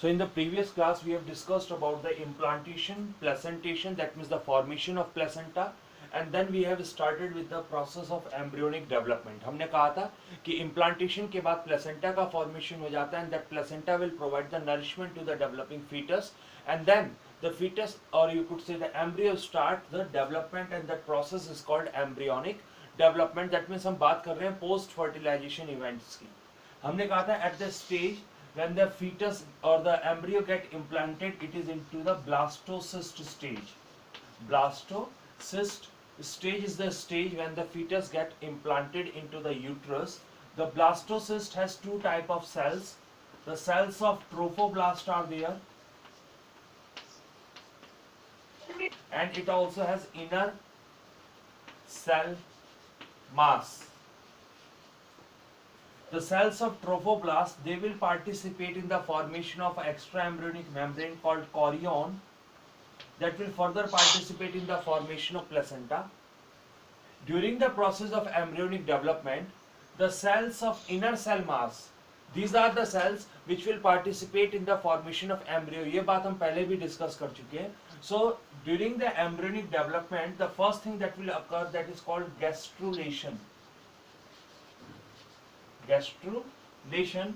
So in the previous class we have discussed about the implantation, placentation, that means the formation of placenta, and then we have started with the process of embryonic development. हमने कहा था कि implantation के बाद placenta का formation हो जाता है, and that placenta will provide the nourishment to the developing fetus, and then the fetus, or you could say the embryo, start the development, and that process is called embryonic development. That means हम बात कर रहे हैं post fertilization events की. हमने कहा था at the stage when the fetus or the embryo get implanted, it is into the blastocyst stage. Blastocyst stage is the stage when the fetus get implanted into the uterus. The blastocyst has two type of cells. The cells of trophoblast are there, and it also has inner cell mass. The cells of trophoblast, they will participate in the formation of extraembryonic membrane called chorion, that will further participate in the formation of placenta. During the process of embryonic development, the cells of inner cell mass, these are the cells which will participate in the formation of embryo. ये बात हम पहले भी discuss कर चुके हैं. So during the embryonic development, the first thing that will occur, that is called gastrulation. Gastrulation.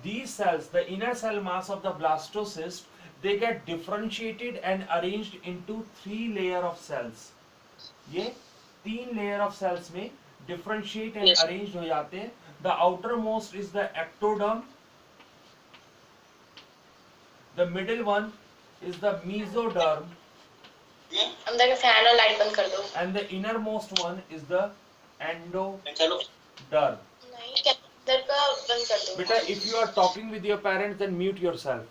These cells, the inner cell mass of the blastocyst, they get differentiated and arranged into three layer of cells. ये तीन layer of cells में differentiate and arranged हो जाते हैं. The outermost is the ectoderm. The middle one is the mesoderm. अंदर का fan और light बंद कर दो. And the innermost one is the endoderm. Beta, if you are talking with your parents, then mute yourself.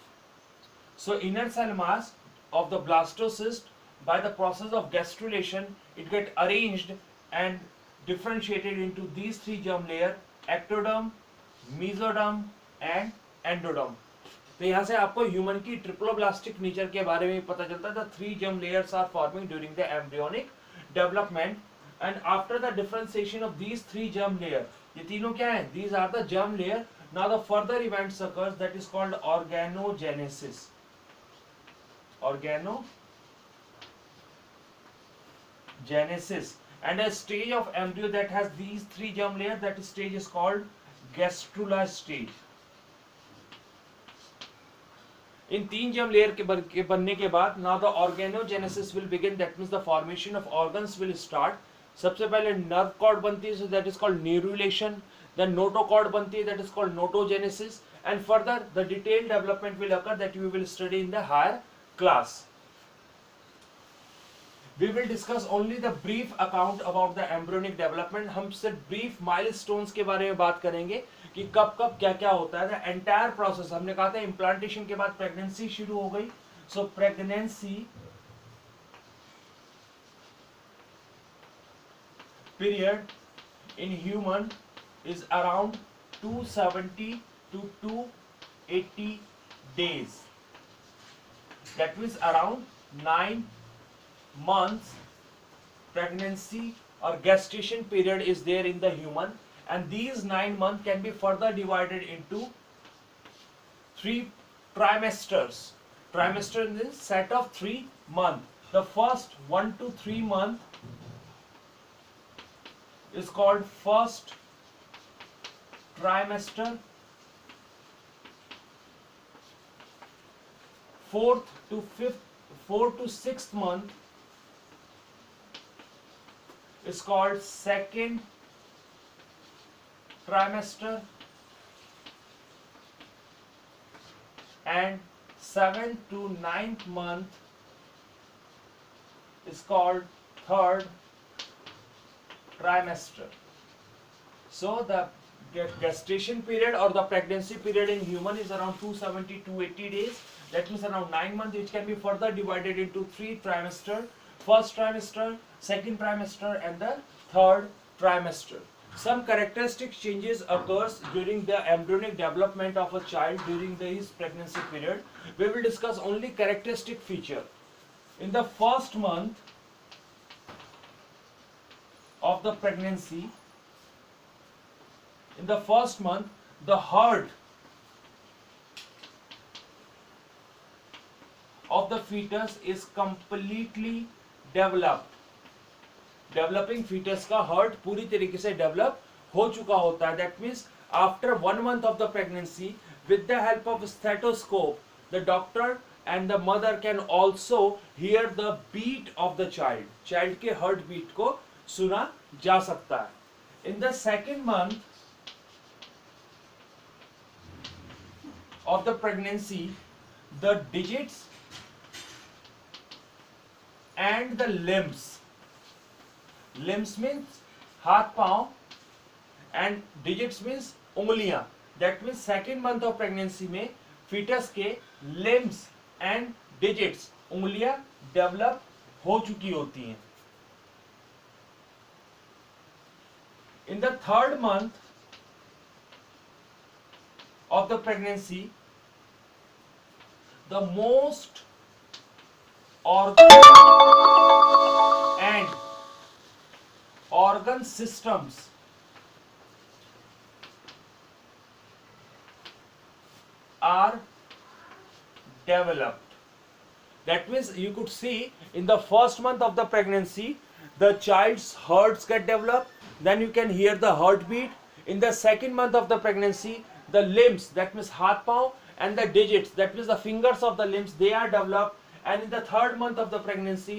So inner cell mass of the blastocyst, by the process of gastrulation, it get arranged and differentiated into these three germ layer: ectoderm, mesoderm and endoderm. तो यहाँ से आपको human की triploblastic nature के बारे में पता चलता है. The three germ layers are forming during the embryonic development, and after the differentiation of these three germ layer, ये तीनों क्या हैं? These are the germ layer. Now the further events occurs, that is called organogenesis. Organogenesis, and a stage of embryo that has these three germ layers, that stage is called gastrula stage. इन तीन germ layer के बनने के बाद now the organogenesis will begin. That means the formation of organs will start. सबसे पहले nerve cord बनती है, so that is called nervulation. Then notochord बनती है, that is called notogenesis. And further the detailed development will occur, that we will study in the higher class. We will discuss only the brief account about the embryonic development. हम सिर्फ brief milestones के बारे में बात करेंगे कि कब कब क्या क्या होता है. The entire process, हमने कहा था implantation के बाद pregnancy शुरू हो गई. So pregnancy period in human is around 270 to 280 days. That means around 9 months pregnancy or gestation period is there in the human, and these 9 months can be further divided into 3 trimesters. Trimester is a set of 3 months. The first 1 to 3 months is called first trimester. 4th to 6th month is called second trimester, and 7th to 9th month is called third trimester. So the gestation period or the pregnancy period in human is around 270 to 80 days. That means around 9 months, which can be further divided into 3 trimester: first trimester, second trimester and the third trimester. Some characteristic changes occurs during the embryonic development of a child during his pregnancy period. We will discuss only characteristic feature. In the first month of the pregnancy, the heart of the fetus is completely developed. Developing fetus का heart पूरी तरीके से develop हो चुका होता है. That means after 1 month of the pregnancy with the help of stethoscope the doctor and the mother can also hear the beat of the child. Child के heart beat को सुना जा सकता है. In the second month of the pregnancy the digits and the limbs. Limbs means हाथ पांव and digits means उंगलियां. That means second month of pregnancy में fetus के limbs and digits उंगलियां develop हो चुकी होती हैं. In the third month of the pregnancy, the most organ systems are developed. That means you could see in the first month of the pregnancy the child's hearts get developed, then you can hear the heartbeat. In the second month of the pregnancy the limbs, that means हाथ पांव, and the digits, that means the fingers of the limbs, they are developed. And in the third month of the pregnancy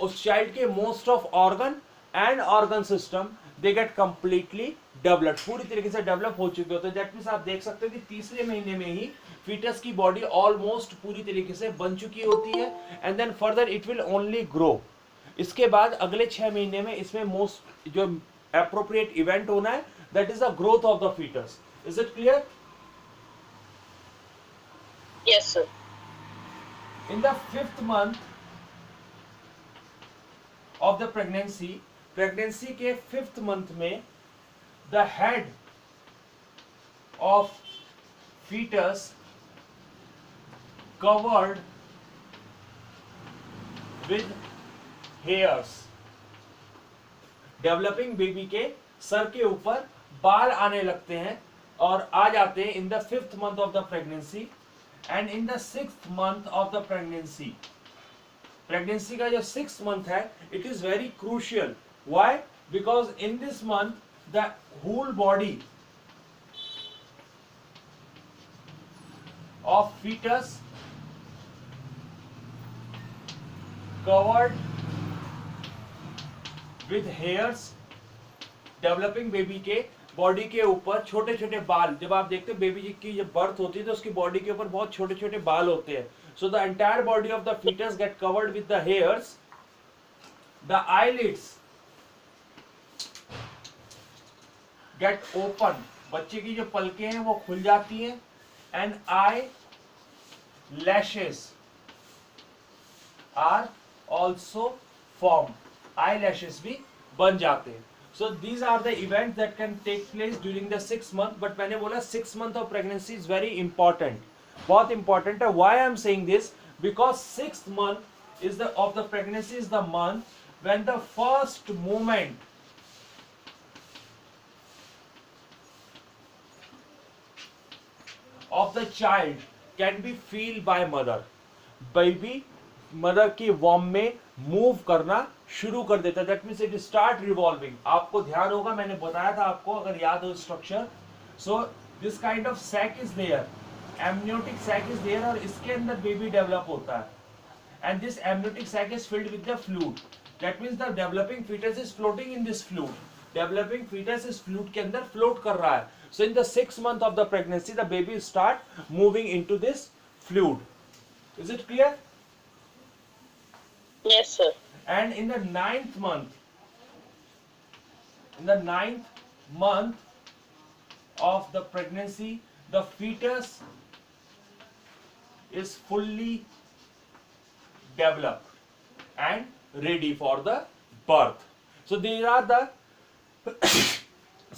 उस child के most of organ and organ system they get completely developed, पूरी तरीके से develop हो चुके होते हैं. That means आप देख सकते हो कि तीसरे महीने में ही फीटस की बॉडी ऑलमोस्ट पूरी तरीके से बन चुकी होती है. And then further it will only grow. इसके बाद अगले 6 महीने में इसमें मोस्ट जो एप्रोप्रिएट इवेंट होना है that is the growth of the foetus. Is it clear? Yes sir. In the 5th month of the pregnancy के 5th month में the head of foetus covered with hairs. Developing baby के सर के ऊपर बाल आने लगते हैं और आ जाते हैं इन the 5th month of the pregnancy. And in the 6th month of the pregnancy का जो 6th month है it is very crucial. Why? Because in this month the whole body of fetus covered with hairs. Developing baby के body के ऊपर छोटे छोटे बाल. जब आप देखते हो बेबी जी की जब बर्थ होती है तो उसकी बॉडी के ऊपर बहुत छोटे छोटे बाल होते हैं. So the entire body of the foetus get covered with the hairs. The eyelids get open. बच्चे की जो पलकें हैं वो खुल जाती हैं. And eyelashes are also form. Eyelashes भी बन जाते हैं. So these are the events that can take place during the 6th month. But मैंने बोला 6th month of pregnancy is very important, बहुत इंपॉर्टेंट है. Why I am saying this? Because 6th month is the of the pregnancy is the month when the first movement of the child can be feel by mother. Baby mother की warm में move करना शुरू कर देता है. That means it start revolving. आपको ध्यान होगा मैंने बताया था आपको, अगर याद हो structure. So this kind of sac is there, amniotic sac is there, और इसके अंदर बेबी डेवलप होता है. And this amniotic sac is filled with the fluid. That means the developing foetus is floating in this fluid. Developing foetus इस fluid के अंदर float कर रहा है. So in the 6th month of the pregnancy, the baby start moving into this fluid. Is it clear? Yes, sir. And in the 9th month of the pregnancy, the fetus is fully developed and ready for the birth. So these are the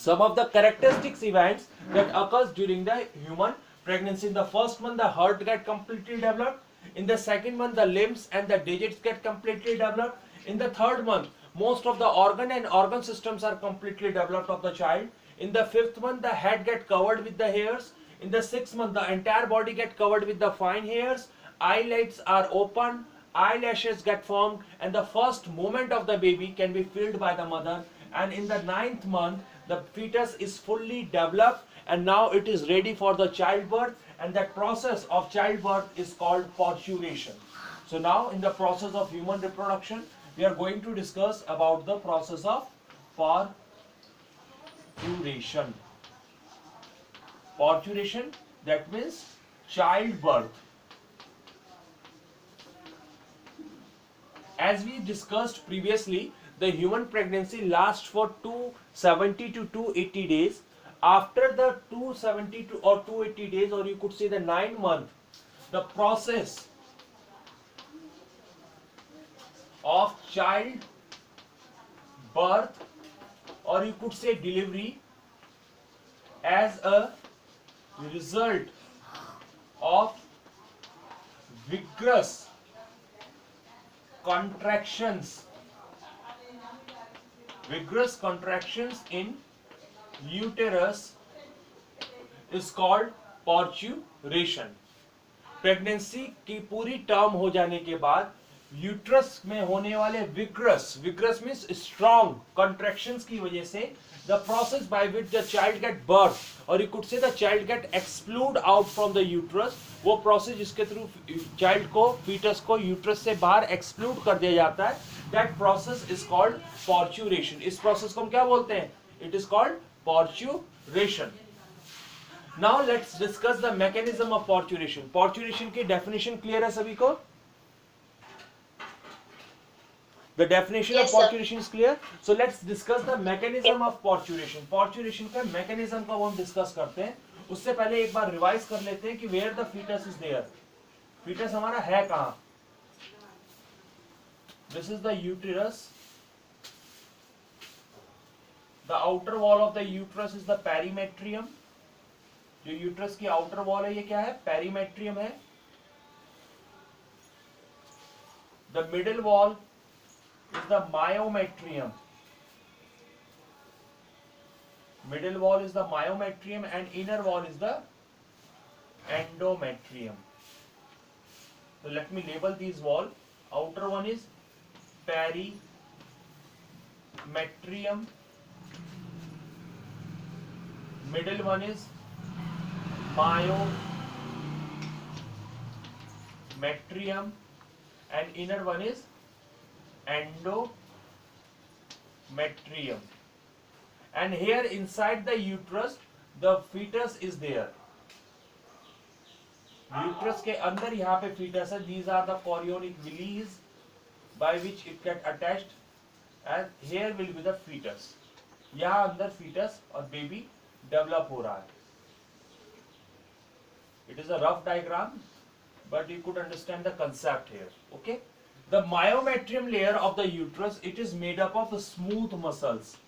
some of the characteristics events that occurs during the human pregnancy. In the 1st month the heart get completely developed. In the 2nd month the limbs and the digits get completely developed. In the 3rd month most of the organ and organ systems are completely developed of the child. In the 5th month the head get covered with the hairs. In the 6th month the entire body get covered with the fine hairs. eyelids are open, eyelashes get formed, and the first moment of the baby can be filled by the mother. And in the 9th month, the fetus is fully developed, and now it is ready for the childbirth. And that process of childbirth is called parturition. So now, in the process of human reproduction, we are going to discuss about the process of parturition. Parturition, that means childbirth. As we discussed previously, the human pregnancy lasts for 270 to 280 days. After the 270 to or 280 days, or you could say the 9 month, the process of child birth, or you could say delivery, as a result of vigorous contractions in uterus is called parturition. Pregnancy की पूरी term हो जाने के बाद uterus में होने वाले vigorous means strong contractions की वजह से the process by which the child get birth, or you could say the child get explode out from the uterus, वो process जिसके थ्रू child को fetus को uterus से बाहर exclude कर दिया जाता है, that process is called parturition. इस process को हम क्या बोलते हैं? It is called parturition. Now let's discuss the mechanism of parturition. Parturition की definition clear है सभी को? The definition Yes, of sir. parturition is clear. So let's discuss the mechanism of parturition. Parturition का mechanism का वो हम discuss करते हैं. उससे पहले एक बार रिवाइज कर लेते हैं कि where the fetus is there. Fetus हमारा है कहाँ? This is the uterus. The outer wall of the uterus is the perimetrium. जो uterus की outer wall है ये क्या है? Perimetrium है. The middle wall is the myometrium. Middle wall is the myometrium and inner wall is the endometrium. So let me label these wall. Outer one is perimetrium. Middle one is myometrium and inner one is endometrium. And here inside the uterus the fetus is there. Uterus के अंदर यहाँ पे fetus है. These are the chorionic villi by which it get attached, and here will be the fetus. यहाँ अंदर fetus और baby develop हो रहा है. It is a rough diagram, but you could understand the concept here. Okay. The myometrium layer of the uterus, it is made up of smooth muscles.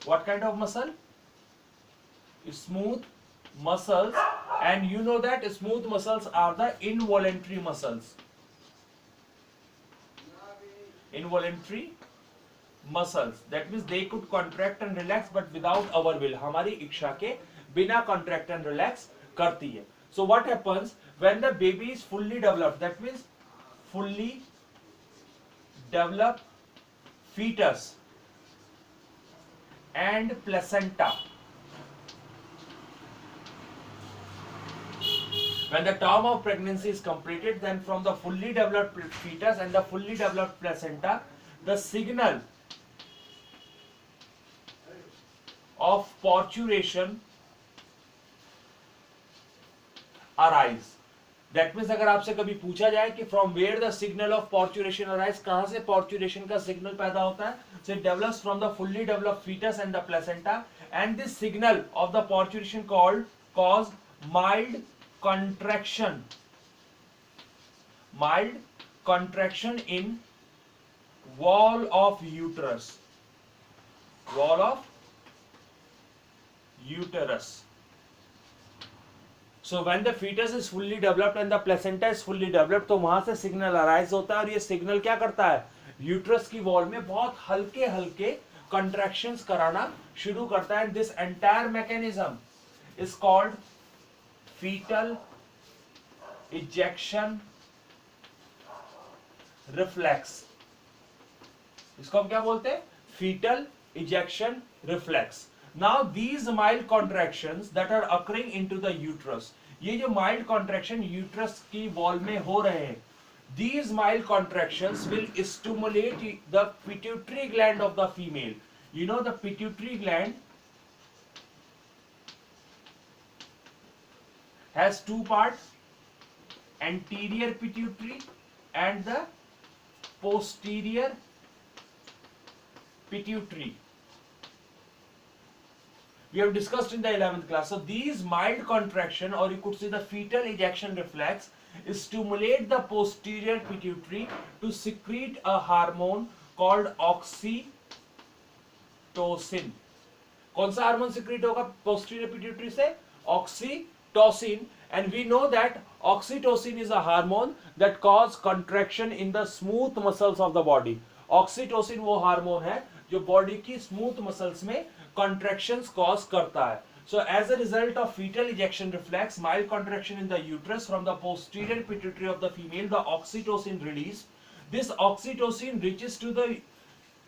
What kind of muscle? Smooth muscles, and you know that smooth muscles are the involuntary muscles. Involuntary muscles, that means they could contract and relax but without our will. हमारी इच्छा के बिना contract and relax करती है. So what happens when the baby is fully developed? That means fully developed fetus and placenta. When the term of pregnancy is completed, then from the fully developed fetus and the fully developed placenta, the signal of parturition arise. That means अगर आपसे कभी पूछा जाए कि from where the signal of parturition arise, कहाँ से parturition का signal पैदा होता है? So it develops from the fully developed fetus and the placenta, and this signal of the parturition cause mild contraction in wall of uterus. So when the fetus is fully developed and the placenta is fully developed, तो वहां से signal arise होता है, और ये signal क्या करता है? यूट्रस की वॉल में बहुत हल्के हल्के contractions कराना शुरू करता है. This entire mechanism is called fetal ejection reflex, इसको हम क्या बोलते हैं? fetal ejection reflex. Now these mild contractions that are occurring into the uterus, ये जो mild contraction uterus की wall में हो रहे हैं, these mild contractions will stimulate the pituitary gland of the female. You know the pituitary gland has two parts, anterior pituitary and the posterior pituitary. We have discussed in the 11th class. So these mild contraction, or you could say the fetal ejection reflex, stimulate the posterior pituitary to secrete a hormone called oxytocin. कौन सा hormone secrete होगा posterior pituitary से? Oxytocin. And we know that oxytocin is a hormone that cause contraction in the smooth muscles of the body. Oxytocin वो hormone है जो body की smooth muscles में contractions cause करता है. So as a result of fetal ejection reflex, mild contraction in the uterus from the posterior pituitary of the female, the oxytocin release. This oxytocin reaches to the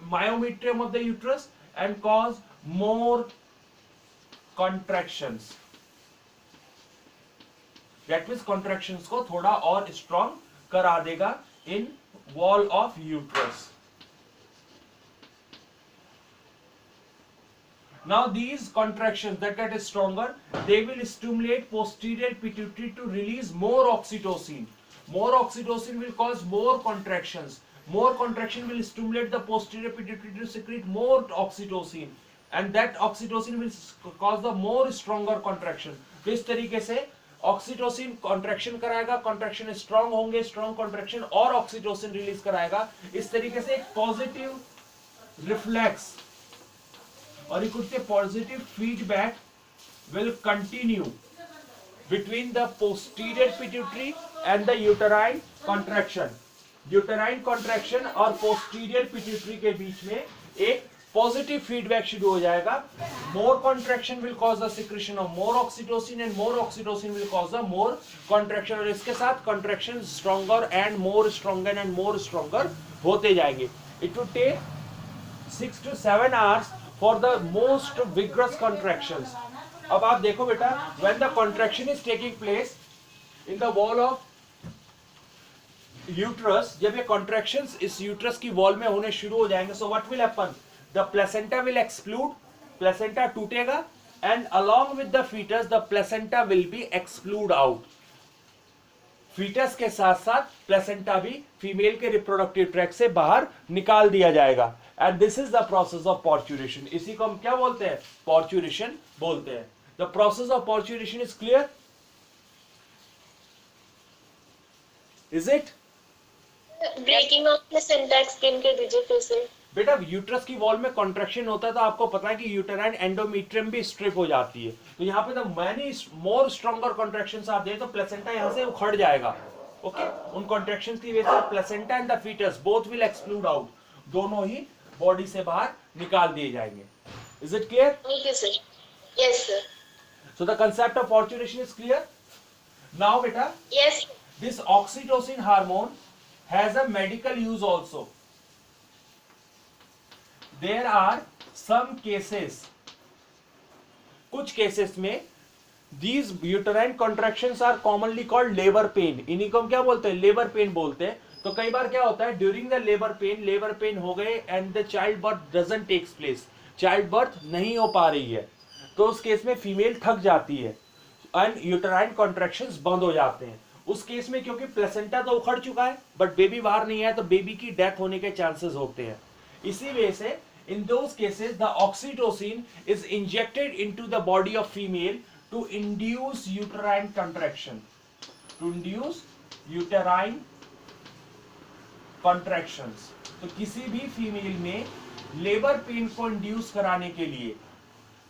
myometrium of the uterus and cause more contractions. That means contractions को थोड़ा और strong करा देगा in wall of uterus. Now these contractions that get stronger, they will stimulate posterior pituitary to release more oxytocin. More oxytocin will cause more contractions. More contraction will stimulate the posterior pituitary to secrete more oxytocin, and that oxytocin will cause the more stronger contraction. तो इस तरीके से oxytocin contraction कराएगा, contraction strong होंगे, strong contraction और oxytocin release कराएगा. इस तरीके से एक positive reflex or you could say positive feedback will continue between the posterior pituitary and the uterine contraction. Uterine contraction और posterior pituitary के बीच में एक positive feedback शुरू हो जाएगा. More contraction will cause the secretion of more oxytocin and more oxytocin will cause the more contraction. और इसके साथ contraction stronger and more stronger होते जाएंगे. It would take 6 to 7 hours for the most vigorous contractions. अब आप देखो बेटा, when the contraction is taking place in the wall of uterus, जब ये contractions इस uterus की wall में होने शुरू हो जाएंगे, so what will happen? The placenta will explode, placenta टूटेगा, and along with the fetus, the placenta will be explode out. fetus के साथ साथ placenta भी female के reproductive tract से बाहर निकाल दिया जाएगा. And this is the process of parturition. इसी को हम क्या बोलते हैं? Parturition बोलते हैं. The process of parturition is clear? Is it? Breaking of placenta explain कर दीजिए फिर से. बेटा यूट्रस की वॉल में कॉन्ट्रैक्शन होता है तो आपको पता है कि यूटेराइन एंडोमेट्रियम भी स्ट्रिप हो जाती है. तो यहाँ पे the many more stronger contractions आप दें तो प्लेसेंटा यहाँ से उखड़ जाएगा. ओके, उन कॉन्ट्रैक्शंस की वजह से placenta and the foetus both will exclude out. दोनों ही बॉडी से बाहर निकाल दिए जाएंगे. Is it clear? Okay sir. Yes sir. So the concept of parturition is clear now बेटा. Yes. This oxytocin hormone has a medical use also. There are some cases, कुछ cases में these uterine contractions are commonly called labor pain. इन्हीं को हम क्या बोलते हैं? Labour pain बोलते हैं. तो कई बार क्या होता है, ड्यूरिंग द लेबर पेन हो गए and the child birth doesn't takes place, child birth नहीं हो पा रही है, तो उस केस में फीमेल थक जाती है एंड यूटेराइन कॉन्ट्रैक्शंस बंद हो जाते हैं. उस केस में क्योंकि प्लेसेंटा तो उखड़ चुका है बट बेबी बाहर नहीं है, तो बेबी की डेथ होने के चांसेस होते हैं. इसी वजह से in those cases the oxytocin is injected into the body of female to induce uterine contraction, to induce uterine contractions. तो किसी भी फीमेल में लेबर पेन को इंड्यूस कराने के लिए,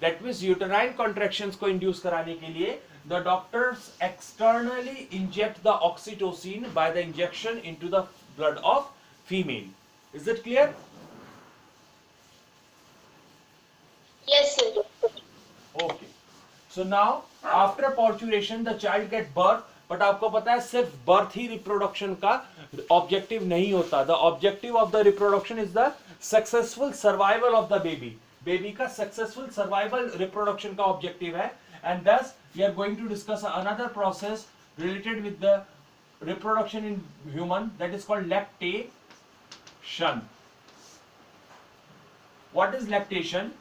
that means uterine contractions को इंड्यूस कराने के लिए, the doctors externally inject the oxytocin by the injection into the blood of female. Is it clear? Yes sir. Okay. So now after parturition the child get birth, but आपको पता है सिर्फ birth ही reproduction का objective नहीं होता. The objective of the reproduction is the successful survival of the baby. Baby का successful survival reproduction का objective है. And thus we are going to discuss another process related with the reproduction in human, that is called lactation. What is lactation?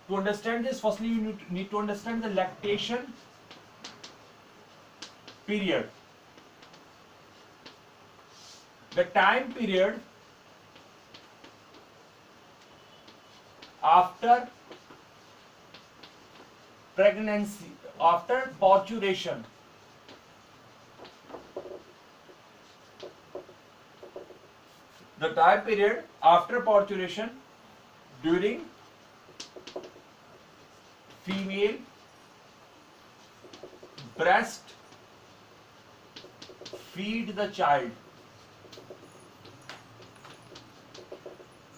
To understand this, firstly you need to understand the lactation period. The time period after pregnancy, after parturition. The time period after parturition during female breast feed the child.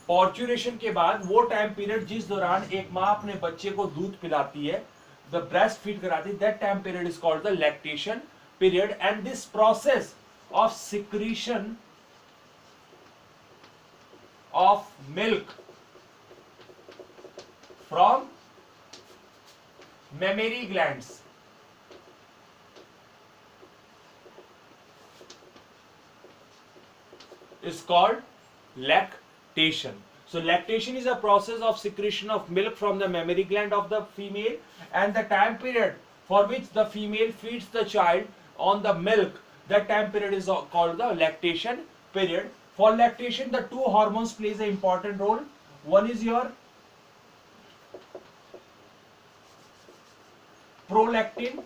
Parturition के बाद वो time period जिस दौरान एक माँ अपने बच्चे को दूध पिलाती है, the breast feed कराती है, that time period is called the lactation period. And this process of secretion of milk from mammary glands is called lactation. So lactation is a process of secretion of milk from the mammary gland of the female, and the time period for which the female feeds the child on the milk, that time period is called the lactation period. For lactation, the two hormones plays an important role. One is your prolactin.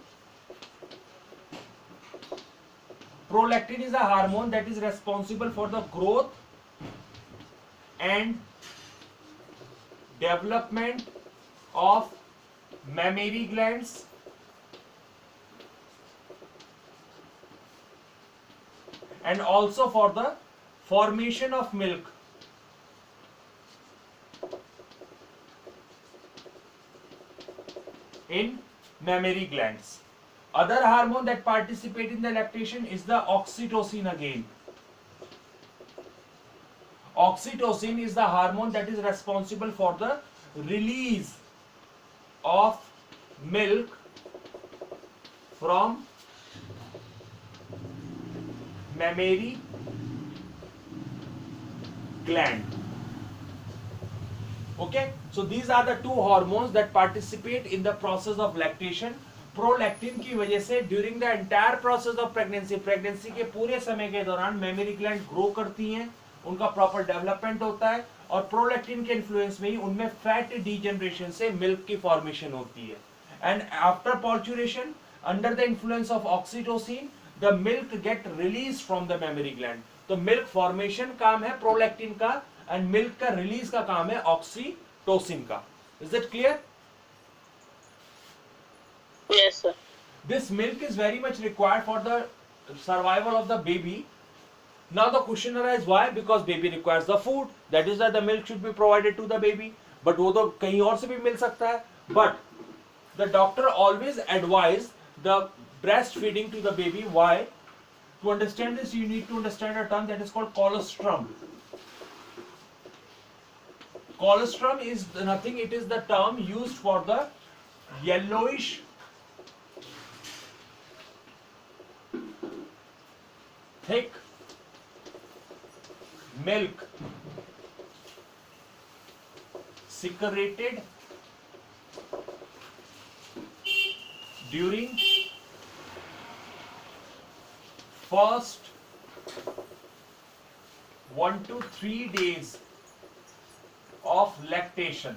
Prolactin is a hormone that is responsible for the growth and development of mammary glands and also for the formation of milk. In mammary glands. Other hormone that participate in the lactation is the oxytocin again. Oxytocin is the hormone that is responsible for the release of milk from mammary gland. Okay, so these are the two hormones that participate in the process of lactation. Prolactin की वजह से during the entire process of pregnancy के पूरे समय के दौरान memory gland grow करती हैं, उनका प्रॉपर डेवलपमेंट होता है, और प्रोलैक्टिन के इन्फ्लुएंस में ही उनमें फैट डीजनरेशन से मिल्क की फॉर्मेशन होती है. And after parturition under the influence of oxytocin the milk get release from the memory gland. तो मिल्क फॉर्मेशन काम है प्रोलैक्टिन का, एंड मिल्क का रिलीज का काम है ऑक्सीटोसिन का. Is it clear? Yes, sir. This milk is very much required for the survival of the baby. Now the question arises, why? Because baby requires the food. That is why the milk should be provided to the baby. But वो तो कहीं और से भी मिल सकता है. But the doctor always advise the breastfeeding to the baby. Why? To understand this, you need to understand a term that is called colostrum. Colostrum is nothing. It is the term used for the yellowish thick milk secreted during first 1 to 3 days of lactation.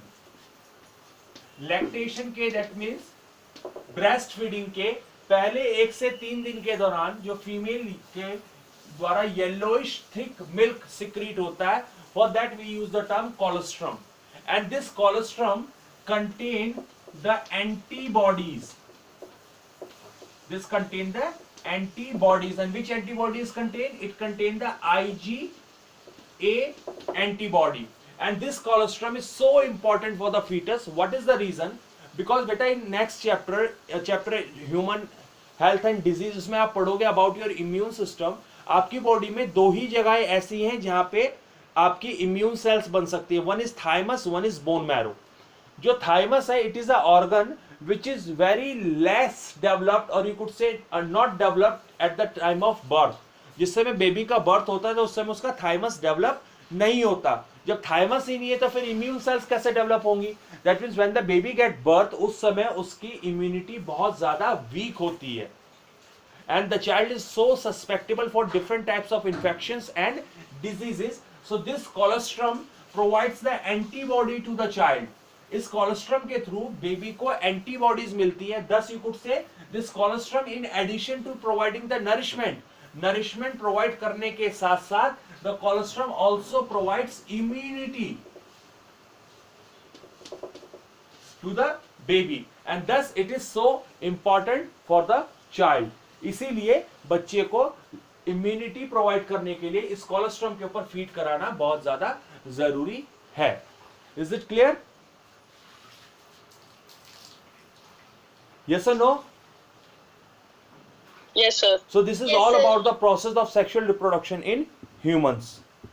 Lactation के that means breast feeding के पहले 1 से 3 दिन के दौरान जो female के द्वारा येलोइश थिक मिल्क सिक्रीट होता है, for that we use the term colostrum. And this colostrum contain the antibodies. This contain the antibodies, and which antibodies contain? It contain the IgA antibody. And this colostrum is so important for the fetus. What is the reason? Because beta in next chapter, chapter human health and disease, उसमें आप पढ़ोगे about your immune system. आपकी body में दो ही जगह ऐसी हैं जहां पे आपकी इम्यून सेल्स बन सकती है, one is thymus, one is bone marrow. जो थाइमस है, it is a organ which is very less developed, और you could say not developed at the time of birth. जिस समय बेबी का बर्थ होता है तो उस समय उसका थाइमस डेवलप नहीं होता। जब थाइमस ही नहीं है तो फिर इम्यून सेल्स कैसे डेवलप होंगी? That means when the baby get birth, उस समय उसकी इम्यूनिटी बहुत ज्यादा वीक होती है, and the child is so susceptible for different types of infections and diseases. So this colostrum provides the antibody to the child. इस colostrum के through baby को एंटीबॉडीज मिलती है। thus you could say this colostrum in addition to providing the nourishment provide करने के साथ साथ the colostrum also provides immunity to the baby, and thus it is so important for the child. इसीलिए बच्चे को immunity provide करने के लिए इस कोलेस्ट्रॉम के ऊपर फीड कराना बहुत ज्यादा जरूरी है। Is it clear? यस और no? Yes, sir. So this is Yes, all sir. about the process of sexual reproduction in humans.